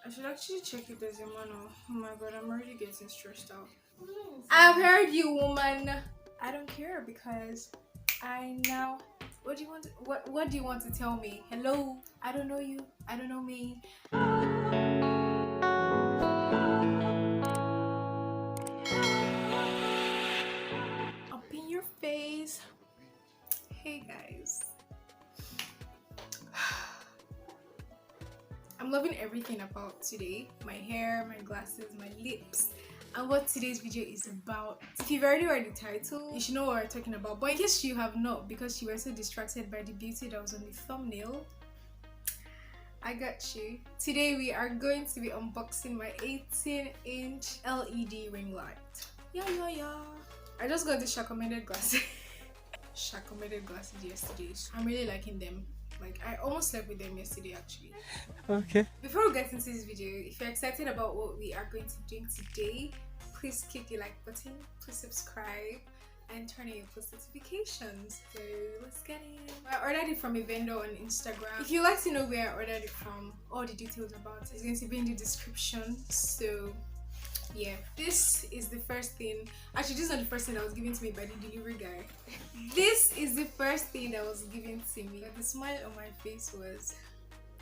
I should actually check if there's a manual. Oh my god, I'm already getting stressed out. I've heard you, woman. I don't care because I now. What do you want? What do you want to tell me? Hello? I don't know you. I don't know me. Up in your face. Hey guys. I'm loving everything about today. My hair, my glasses, my lips, and what today's video is about. If you've already read the title, you should know what we're talking about. But in case you have not, because you were so distracted by the beauty that was on the thumbnail, I got you. Today we are going to be unboxing my 18-inch LED ring light. Yeah. I just got the recommended glasses. Recommended glasses yesterday. I'm really liking them. Like, I almost slept with them yesterday actually. Okay. Before we get into this video, if you're excited about what we are going to do today, please click the like button, please subscribe, and turn on your post notifications. So let's get in. I ordered it from a vendor on Instagram. If you'd like to know where I ordered it from, all the details about it is going to be in the description. So yeah, this is the first thing. Actually, this is not the first thing that was given to me by the delivery guy. This is the first thing that was given to me. The smile on my face was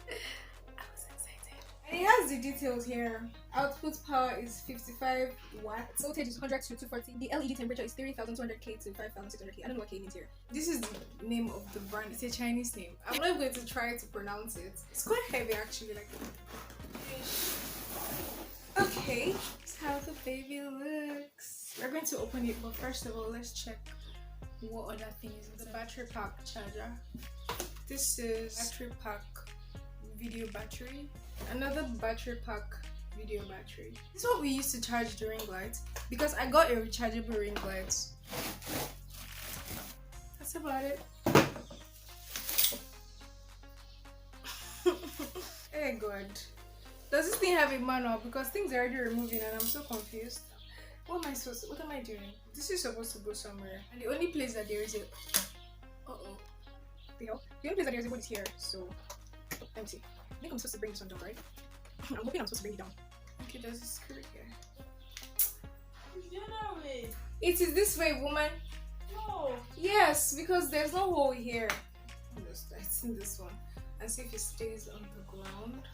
I was excited. And it has the details here. Output power is 55 watts. Voltage is 100 to 240. The LED temperature is 3200K to 5600K. I don't know what K means here. This is the name of the brand. It's a Chinese name. I'm not going to try to pronounce it. It's quite heavy actually. Like, okay, that's how the baby looks. We're going to open it, but first of all, let's check what other things. The battery pack charger. This is battery pack video battery. Another battery pack video battery. This is what we used to charge the ring light because I got a rechargeable ring light. That's about it. Oh god. Does this thing have a manual? Because things are already removing and I'm so confused. What am I doing? This is supposed to go somewhere. And the only place that there is a... The hell? The only place that there is a wood is here. So, let me see. I think I'm supposed to bring this one down, right? I'm hoping I'm supposed to bring it down. Okay, there's a screw here. It's the other way. It is this way, woman. No. Yes, because there's no hole here. It's in this one. And see if it stays on the ground.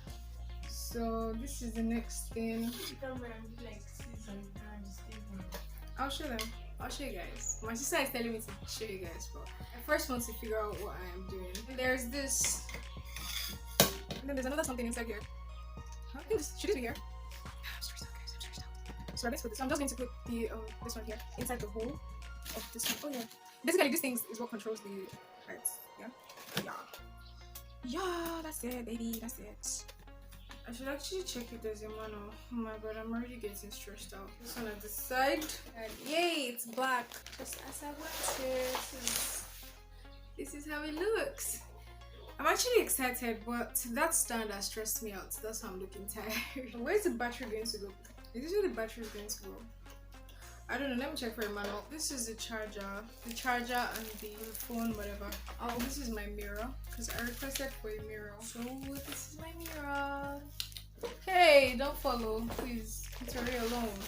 So this is the next thing. I'll show them. I'll show you guys. My sister is telling me to show you guys, but I first want to figure out what I am doing. And there's this. And then there's another something inside here. I think should this be here? I'm stressed out, guys. I'm stressed out. So let's put this. I'm just going to put the this one here inside the hole of this one. Oh yeah. Basically, this thing is what controls the lights. Yeah, that's it, baby. That's it. I should actually check if there's a manual. Oh my god, I'm already getting stressed out. This one at the side. And yay, it's black. Just as I wanted. This is how it looks. I'm actually excited, but that stand has stressed me out. That's why I'm looking tired. Where's the battery going to go? Is this where the battery is going to go? I don't know, let me check for a manual. This is the charger and the phone, whatever. Oh, this is my mirror because I requested for a mirror. So this is my mirror. Hey, don't follow, please. It's already alone.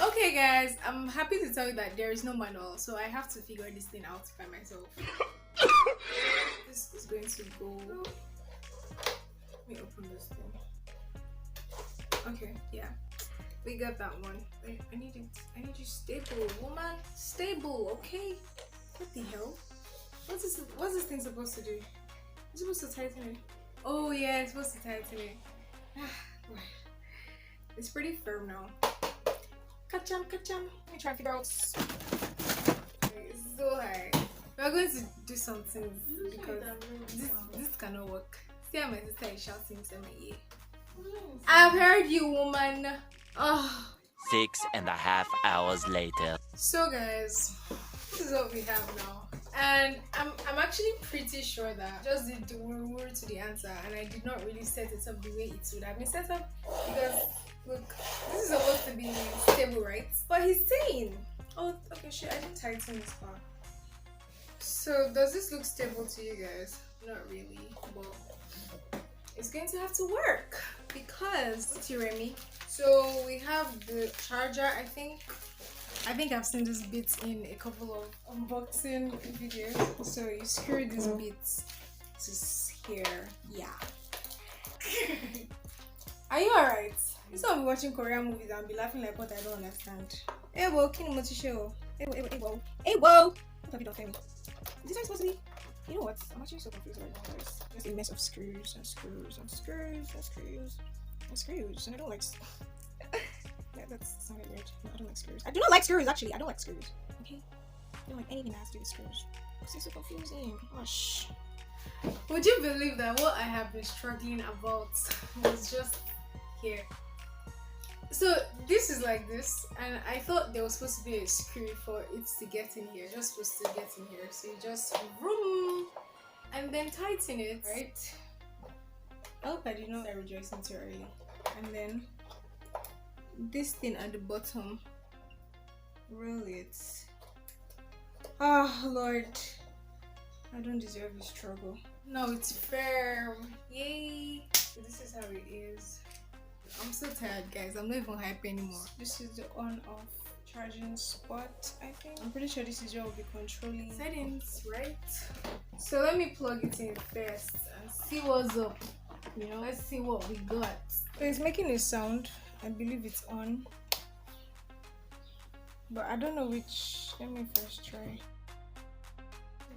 Okay, guys, I'm happy to tell you that there is no manual, so I have to figure this thing out by myself. This is going to go. Let me open this thing. Okay, yeah. We got that one. Wait, I need it. I need you stable, woman. Stable, okay? What the hell? What's this thing supposed to do? It's supposed to tighten it. Oh yeah, it's supposed to tighten it. It's pretty firm now. Kacham. Let me try and figure out. Okay, it's so high. We're going to do something because this cannot work. See how my sister is shouting to my ear. I've heard you, woman. Oh. 6.5 hours later. So guys, this is what we have now, and I'm actually pretty sure that I just did the word to the answer, and I did not really set it up the way it would have been set up because look, this is supposed to be stable, right? But he's saying, oh, okay, shit, I didn't tighten this part. So does this look stable to you guys? Not really, but it's going to have to work because Yes, Tiremi. So we have the charger. I think I've seen this bit in a couple of unboxing videos. So you screw these bits to here. Yeah. Are you alright? Instead of watching Korean movies and be laughing like what I don't understand. Hey, whoa, can you show? Hey, whoa. Hey, whoa! What have you done for me? Is this supposed to be? You know what? I'm actually so confused right now. There's just a mess of screws and screws and screws and screws and screws. And I don't like. Yeah, that's sounded weird. No, I don't like screws. I do not like screws, actually. I don't like screws. Okay? I don't like anything that has to do with screws. This is so confusing. Gosh. Would you believe that what I have been struggling about was just here? So this is like this, and I thought there was supposed to be a screw for it to get in here. Just supposed to get in here. So you just vroom and then tighten it, right? I hope I did not start rejoicing too early. And then this thing at the bottom, roll it. Oh Lord, I don't deserve this struggle. No, it's firm. Yay! So this is how it is. I'm so tired, guys. I'm not even hype anymore. This is the on-off charging spot, I think. I'm pretty sure this is what will be controlling settings, right? So let me plug it in first and see what's up. You know, let's see what we got. So it's making a sound. I believe it's on. But I don't know which. Let me first try.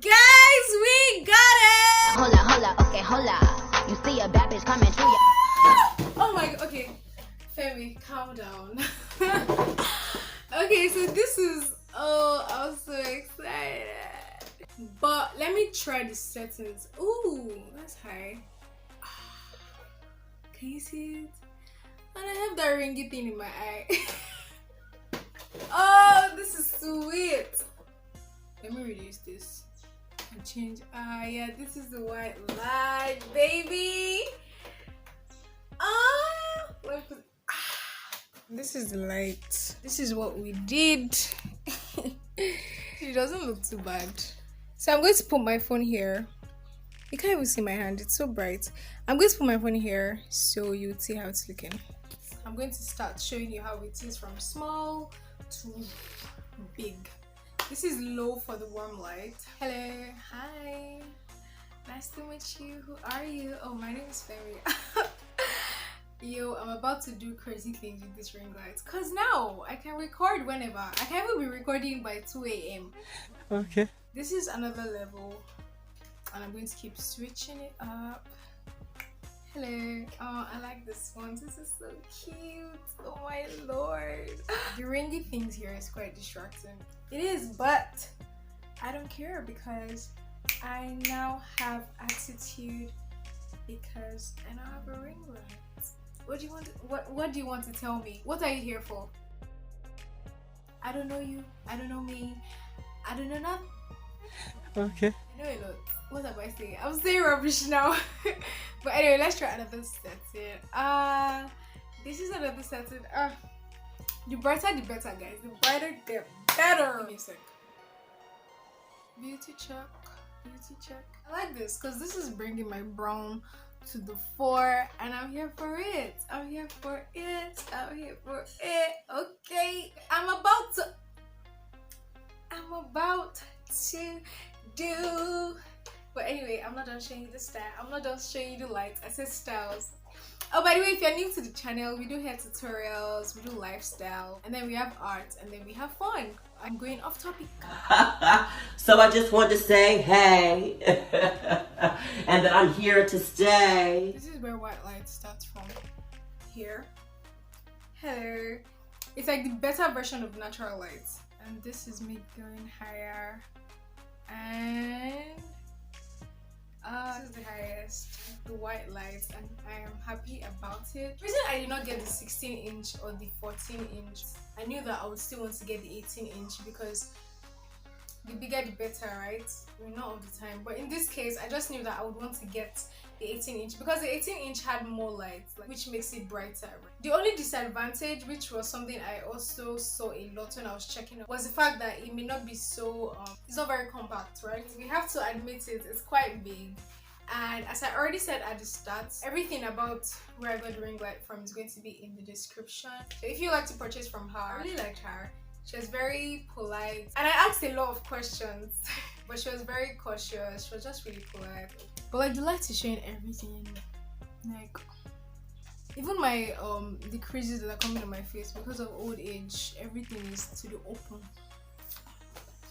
Guys, we got it! Hola, okay, hola. You see a bad bitch coming through ya. Oh my god, okay. Femi, calm down. Okay, so this is, oh, I'm so excited. But let me try the settings. Ooh, that's high. Can you see it? And I have that ringy thing in my eye. Oh, this is sweet. Let me reduce this and change. Yeah, this is the white light, baby. This is the light. This is what we did. It doesn't look too bad. So I'm going to put my phone here. You can't even see my hand, it's so bright. I'm going to put my phone here so you'll see how it's looking. I'm going to start showing you how it is from small to big. This is low for the warm light. Hello, hi, nice to meet you. Who are you? Oh, my name is Femi. Yo, I'm about to do crazy things with this ring light because now I can record whenever. I can even be recording by 2 a.m. Okay. This is another level and I'm going to keep switching it up. Hello. Oh, I like this one. This is so cute. Oh my lord. The ringy things here is quite distracting. It is, but I don't care because I now have attitude because I now have a ring light. What do you want to, what do you want to tell me? What are you here for? I don't know you. I don't know me. I don't know nothing. Okay. I know a lot. What am I saying? I'm saying rubbish now. But anyway, let's try another setting. This is another setting. The brighter the better, guys. The brighter the better. Give me a sec. Beauty check. Beauty check. I like this because this is bringing my brown to the fore and I'm here for it. I'm here for it. I'm here for it. Okay. I'm about to do. But anyway, I'm not done showing you the style. I'm not done showing you the lights. I said styles. Oh, by the way, if you're new to the channel, we do hair tutorials, we do lifestyle, and then we have art, and then we have fun. I'm going off topic. So I just wanted to say hey, and that I'm here to stay. This is where white light starts from. Here. Hello. It's like the better version of natural light. And this is me going higher. And this is the highest, the white light, and I am happy about it. The reason I did not get the 16-inch or the 14-inch, I knew that I would still want to get the 18-inch because the bigger the better, right? Well, not all the time, but in this case I just knew that I would want to get the 18-inch because the 18-inch had more light, which makes it brighter. The only disadvantage, which was something I also saw a lot when I was checking out, was the fact that it may not be so it's not very compact, right? We have to admit it, it's quite big And as I already said at the start, everything about where I got the ring light from is going to be in the description. So if you like to purchase from her, I really liked her. She was very polite, and I asked a lot of questions, but she was very cautious. She was just really polite. But like the light is showing everything, like even my the creases that are coming on my face because of old age. Everything is to the open.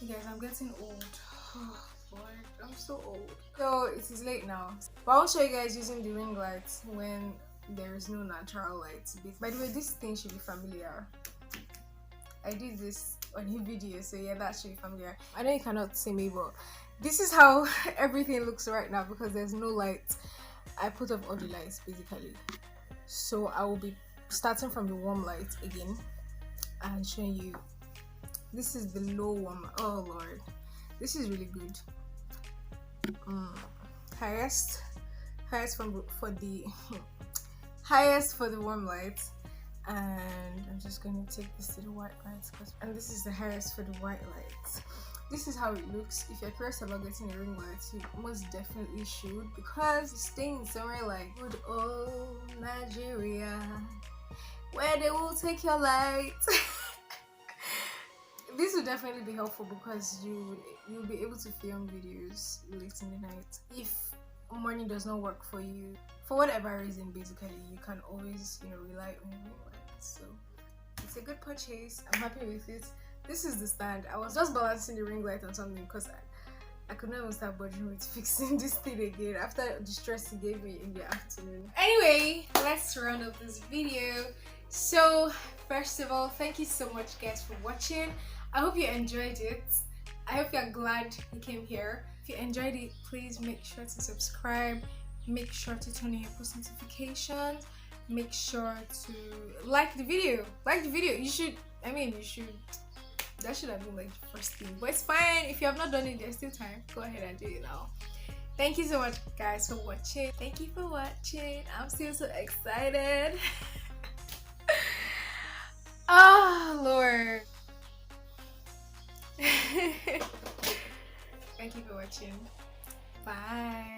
You guys, I'm getting old. Oh, Lord, I'm so old. So it is late now, but I'll show you guys using the ring light when there is no natural light. By the way, this thing should be familiar. I did this on a video, so yeah, that should be familiar. I know you cannot see me, but this is how everything looks right now because there's no light. I put up all the lights basically, so I will be starting from the warm light again and showing you. This is the low warm. Oh Lord, this is really good. Highest for the highest for the warm light. And I'm just going to take this to the white lights, and this is the highest for the white lights. This is how it looks. If you're curious about getting a ring light, you most definitely should, because it's staying somewhere like good old Nigeria, where they will take your light. This will definitely be helpful because you'll be able to film videos late in the night. If morning does not work for you, for whatever reason, basically, you can always, rely on your ring light. So it's a good purchase. I'm happy with it. This is the stand. I was just balancing the ring light on something because I could not even start bothering with fixing this thing again after the stress he gave me in the afternoon. Anyway, let's round up this video. So first of all, thank you so much guys for watching. I hope you enjoyed it. I hope you're glad you came here. If you enjoyed it, please make sure to subscribe. Make sure to turn on your post notifications. Make sure to like the video. You should, that should have been like the first thing, but it's fine. If you have not done it, there's still time. Go ahead and do it now. Thank you so much guys for watching. Thank you for watching. I'm still so excited. Oh Lord. Thank you for watching. Bye.